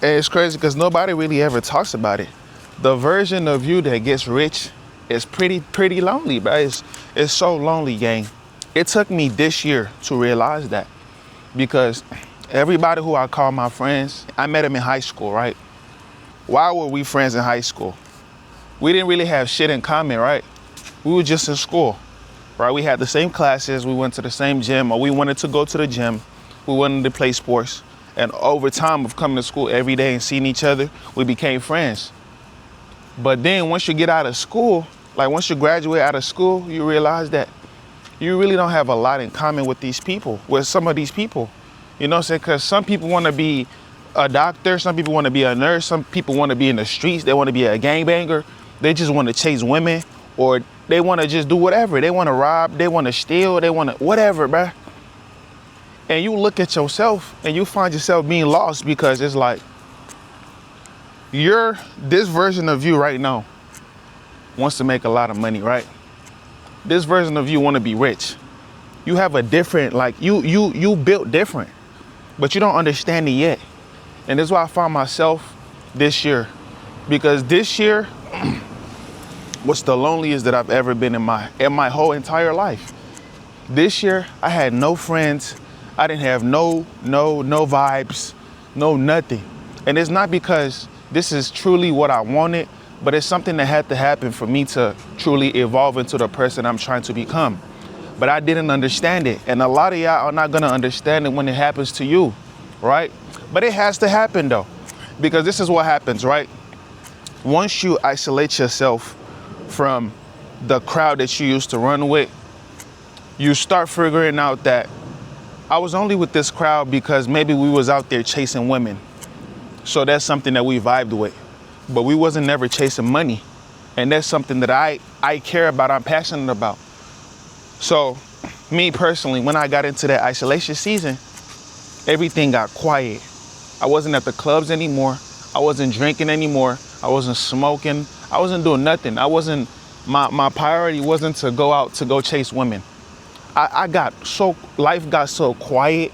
And it's crazy because nobody really ever talks about it. The version of you that gets rich is pretty lonely, bro. It's so lonely, gang. It took me this year to realize that because everybody who I call my friends, I met them in high school, right? Why were we friends in high school? We didn't really have shit in common, right? We were just in school, right? We had the same classes, we went to the same gym, or we wanted to go to the gym, we wanted to play sports. And over time of coming to school every day and seeing each other, we became friends. But then once you get out of school, like once you graduate out of school, you realize that you really don't have a lot in common with these people, with some of these people. You know what I'm saying? Because some people want to be a doctor, some people want to be a nurse, some people want to be in the streets, they want to be a gangbanger, they just want to chase women, or they want to just do whatever. They want to rob, they want to steal, they want to whatever, bruh. And you look at yourself and you find yourself being lost because it's like, this version of you right now wants to make a lot of money, right? This version of you want to be rich. You have a different, like you built different, but you don't understand it yet. And this is why I found myself this year, because this year was the loneliest that I've ever been in my whole entire life. This year I had no friends. I didn't have no vibes, no nothing. And it's not because this is truly what I wanted, but it's something that had to happen for me to truly evolve into the person I'm trying to become. But I didn't understand it. And a lot of y'all are not gonna understand it when it happens to you, right? But it has to happen though, because this is what happens, right? Once you isolate yourself from the crowd that you used to run with, you start figuring out that I was only with this crowd because maybe we was out there chasing women. So that's something that we vibed with. But we wasn't never chasing money. And that's something that I care about, I'm passionate about. So me personally, when I got into that isolation season, everything got quiet. I wasn't at the clubs anymore. I wasn't drinking anymore. I wasn't smoking. I wasn't doing nothing. My priority wasn't to go out to go chase women. Life got so quiet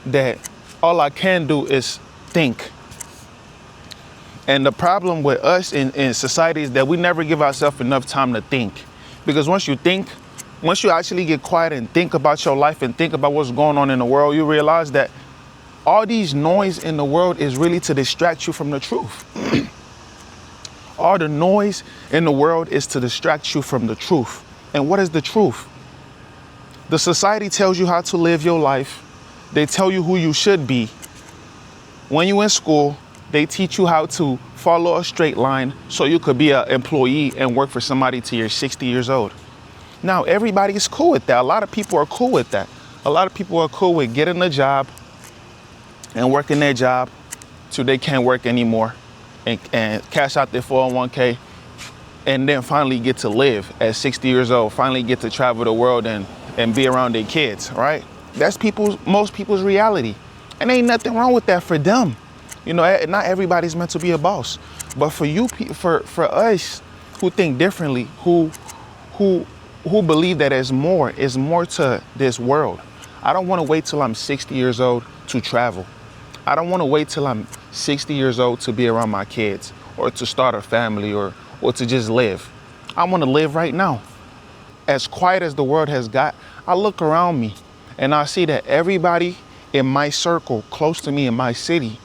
that all I can do is think. And the problem with us in society is that we never give ourselves enough time to think. Because once you actually get quiet and think about your life and think about what's going on in the world, you realize that all these noise in the world is really to distract you from the truth. All the noise in the world is to distract you from the truth. And what is the truth? The society tells you how to live your life. They tell you who you should be. When you're in school, they teach you how to follow a straight line so you could be an employee and work for somebody till you're 60 years old. Now, everybody is cool with that. A lot of people are cool with that. A lot of people are cool with getting a job and working their job till they can't work anymore and cash out their 401k and then finally get to live at 60 years old, finally get to travel the world and be around their kids, right? That's most people's reality. And ain't nothing wrong with that for them. You know, not everybody's meant to be a boss. But for you, for us who think differently, who believe that there's more to this world. I don't want to wait till I'm 60 years old to travel. I don't want to wait till I'm 60 years old to be around my kids or to start a family or to just live. I want to live right now. As quiet as the world has got, I look around me and I see that everybody in my circle, close to me in my city,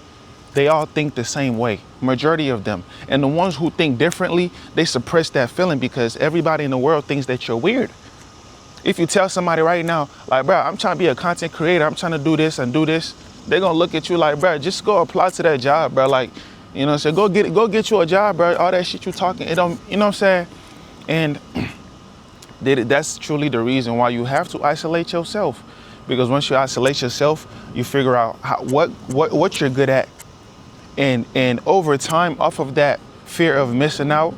they all think the same way, majority of them. And the ones who think differently, they suppress that feeling because everybody in the world thinks that you're weird. If you tell somebody right now, like, bro, I'm trying to be a content creator, I'm trying to do this and do this, they're gonna look at you like, bro, just go apply to that job, bro. Like, you know what I'm saying? Go get you a job, bro. All that shit you talking, it don't, you know what I'm saying? And that's truly the reason why you have to isolate yourself. Because once you isolate yourself, you figure out what you're good at. And over time, off of that fear of missing out,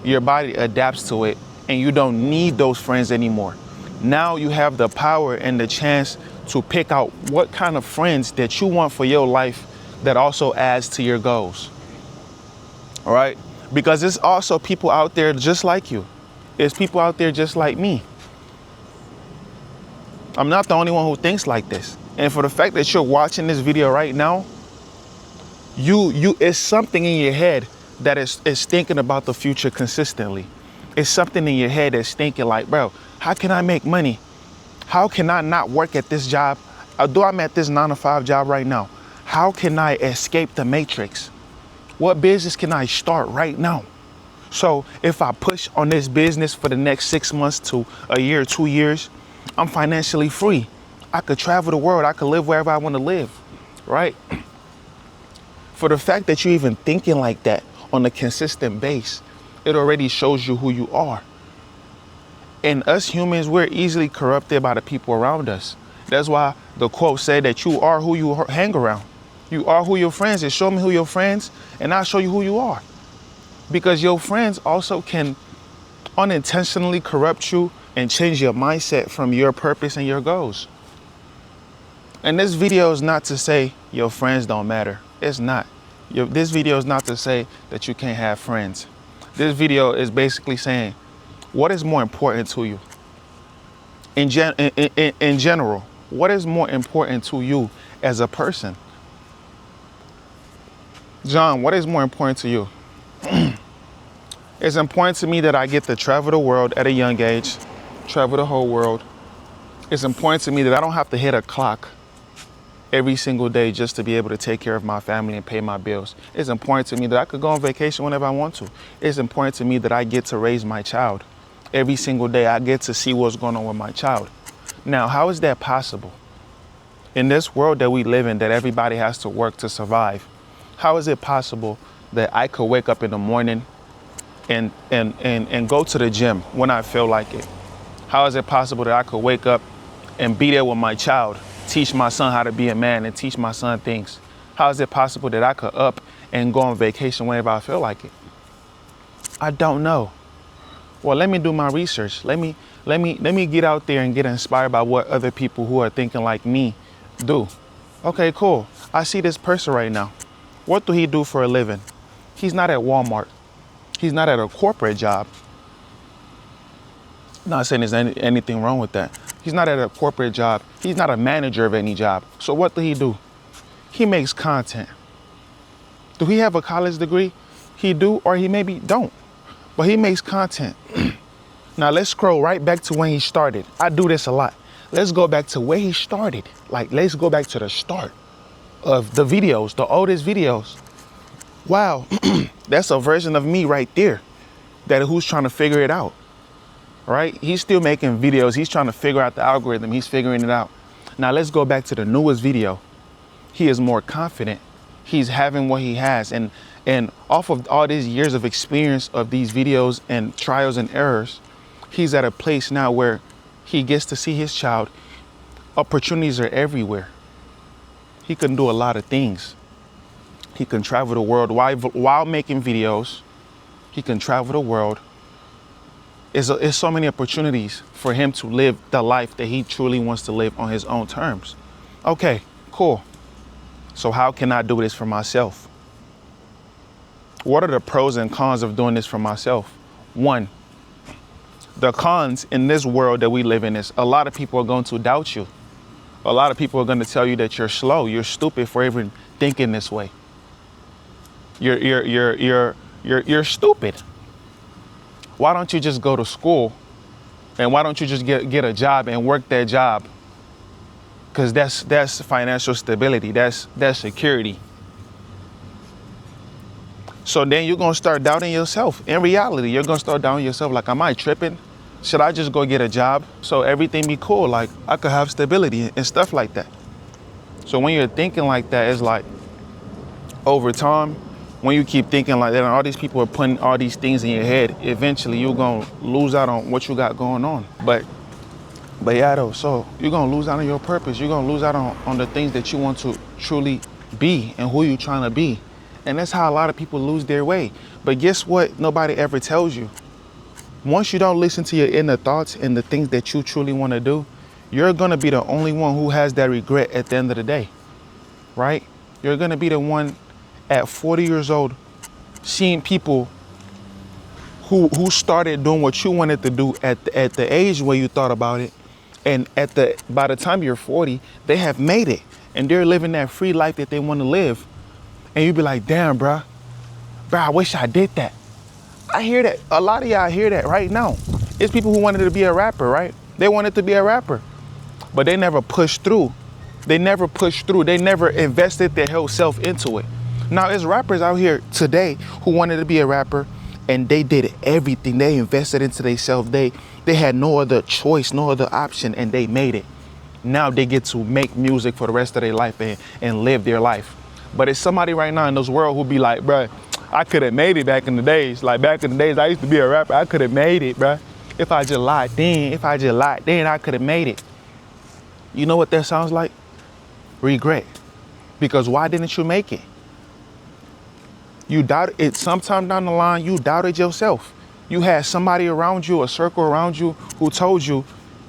your body adapts to it and you don't need those friends anymore. Now you have the power and the chance to pick out what kind of friends that you want for your life that also adds to your goals. All right? Because there's also people out there just like you. There's people out there just like me. I'm not the only one who thinks like this. And for the fact that you're watching this video right now, It's something in your head that is thinking about the future consistently. It's something in your head that's thinking like, bro, how can I make money? How can I not work at this job? Although I'm at this 9 to 5 job right now, how can I escape the matrix? What business can I start right now? So if I push on this business for the next 6 months to a year, 2 years, I'm financially free. I could travel the world. I could live wherever I want to live, right? For the fact that you're even thinking like that on a consistent base, it already shows you who you are. And us humans, we're easily corrupted by the people around us. That's why the quote said that you are who you hang around. You are who your friends is. Show me who your friends, and I'll show you who you are. Because your friends also can unintentionally corrupt you and change your mindset from your purpose and your goals. And this video is not to say your friends don't matter. It's not. This video is not to say that you can't have friends. This video is basically saying, what is more important to you? In general, what is more important to you as a person? John, what is more important to you? It's important to me that I get to travel the world at a young age, travel the whole world. It's important to me that I don't have to hit a clock every single day just to be able to take care of my family and pay my bills. It's important to me that I could go on vacation whenever I want to. It's important to me that I get to raise my child. Every single day I get to see what's going on with my child. Now, how is that possible? In this world that we live in, that everybody has to work to survive, how is it possible that I could wake up in the morning and go to the gym when I feel like it? How is it possible that I could wake up and be there with my child, teach my son how to be a man and teach my son things? How is it possible that I could up and go on vacation whenever I feel like it? I don't know. Well, let me do my research. Let me get out there and get inspired by what other people who are thinking like me do. Okay, cool. I see this person right now. What do he do for a living? He's not at Walmart. He's not at a corporate job. Not saying there's anything wrong with that. He's not at a corporate job. He's not a manager of any job. So what do? He makes content. Do he have a college degree? He do, or he maybe don't. But he makes content. Now let's scroll right back to when he started. I do this a lot. Let's go back to where he started. Like, let's go back to the start of the videos, the oldest videos. Wow, that's a version of me right there, that who's trying to figure it out, right? He's still making videos. He's trying to figure out the algorithm. He's figuring it out. Now let's go back to the newest video. He is more confident. He's having what he has. And off of all these years of experience of these videos and trials and errors, he's at a place now where he gets to see his child. Opportunities are everywhere. He can do a lot of things. He can travel the world while making videos. He can travel the world. It's so many opportunities for him to live the life that he truly wants to live on his own terms. Okay, cool. So how can I do this for myself? What are the pros and cons of doing this for myself? One, the cons in this world that we live in is a lot of people are going to doubt you. A lot of people are going to tell you that you're slow, you're stupid for even thinking this way. You're stupid. Why don't you just go to school, and why don't you just get a job and work that job? Because that's financial stability. That's security. So then you're going to start doubting yourself. In reality, you're going to start doubting yourself. Like, am I tripping? Should I just go get a job so everything be cool? Like, I could have stability and stuff like that. So when you're thinking like that, it's like over time, when you keep thinking like that and all these people are putting all these things in your head, eventually you're going to lose out on what you got going on. But yeah, though, so you're going to lose out on your purpose. You're going to lose out on the things that you want to truly be and who you're trying to be. And that's how a lot of people lose their way. But guess what? Nobody ever tells you. Once you don't listen to your inner thoughts and the things that you truly want to do, you're going to be the only one who has that regret at the end of the day, right? You're going to be the one at 40 years old seeing people who started doing what you wanted to do at the age where you thought about it. And by the time you're 40, they have made it and they're living that free life that they want to live. And you be like, damn, bruh, I wish I did that. I hear that. A lot of y'all hear that right now. It's people who wanted to be a rapper, right? They wanted to be a rapper, but they never pushed through. They never pushed through. They never invested their whole self into it. Now, there's rappers out here today who wanted to be a rapper, and they did everything. They invested into themselves. They had no other choice, no other option, and they made it. Now they get to make music for the rest of their life and live their life. But it's somebody right now in this world who be like, bruh, I could have made it back in the days. Like back in the days, I used to be a rapper. I could have made it, bruh. If I just lied then, I could have made it. You know what that sounds like? Regret. Because why didn't you make it? You doubted it. Sometime down the line, you doubted yourself. You had somebody around you, a circle around you, who told you,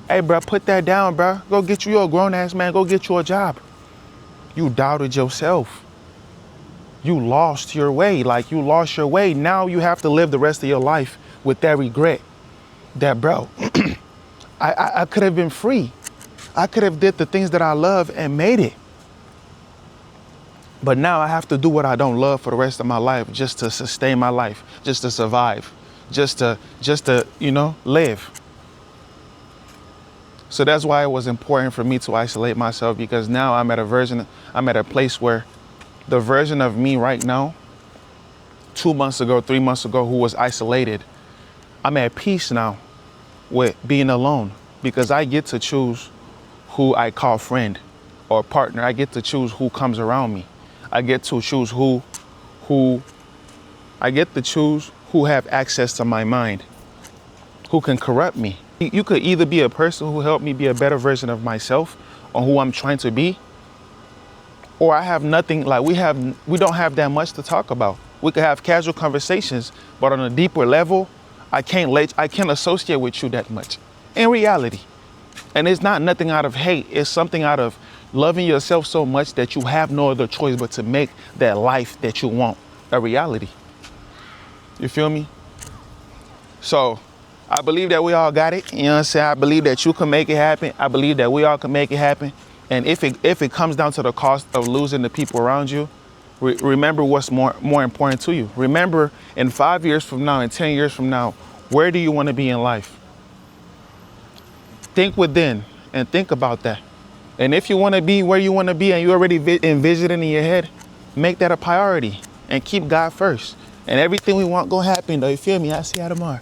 hey, bro, put that down, bro. Go get you a grown-ass man. Go get you a job. You doubted yourself. You lost your way. Like, you lost your way. Now you have to live the rest of your life with that regret. That, bro, I could have been free. I could have did the things that I love and made it. But now I have to do what I don't love for the rest of my life just to sustain my life, just to survive, just to, live. So that's why it was important for me to isolate myself, because now I'm at a place where the version of me right now, 2 months ago, 3 months ago, who was isolated, I'm at peace now with being alone, because I get to choose who I call friend or partner. I get to choose who comes around me. I get to choose who have access to my mind, who can corrupt me. You could either be a person who helped me be a better version of myself or who I'm trying to be, or I have nothing. Like we don't have that much to talk about. We could have casual conversations, but on a deeper level, I can't associate with you that much in reality. And it's not nothing out of hate. It's something out of loving yourself so much that you have no other choice but to make that life that you want a reality. You feel me? So I believe that we all got it. You know what I'm saying? I believe that you can make it happen. I believe that we all can make it happen. And if it comes down to the cost of losing the people around you, remember what's more important to you. Remember, in 5 years from now, in 10 years from now, where do you want to be in life? Think within and think about that. And if you want to be where you want to be and you already envision it in your head, make that a priority and keep God first. And everything we want gonna happen though. You feel me? I'll see you tomorrow.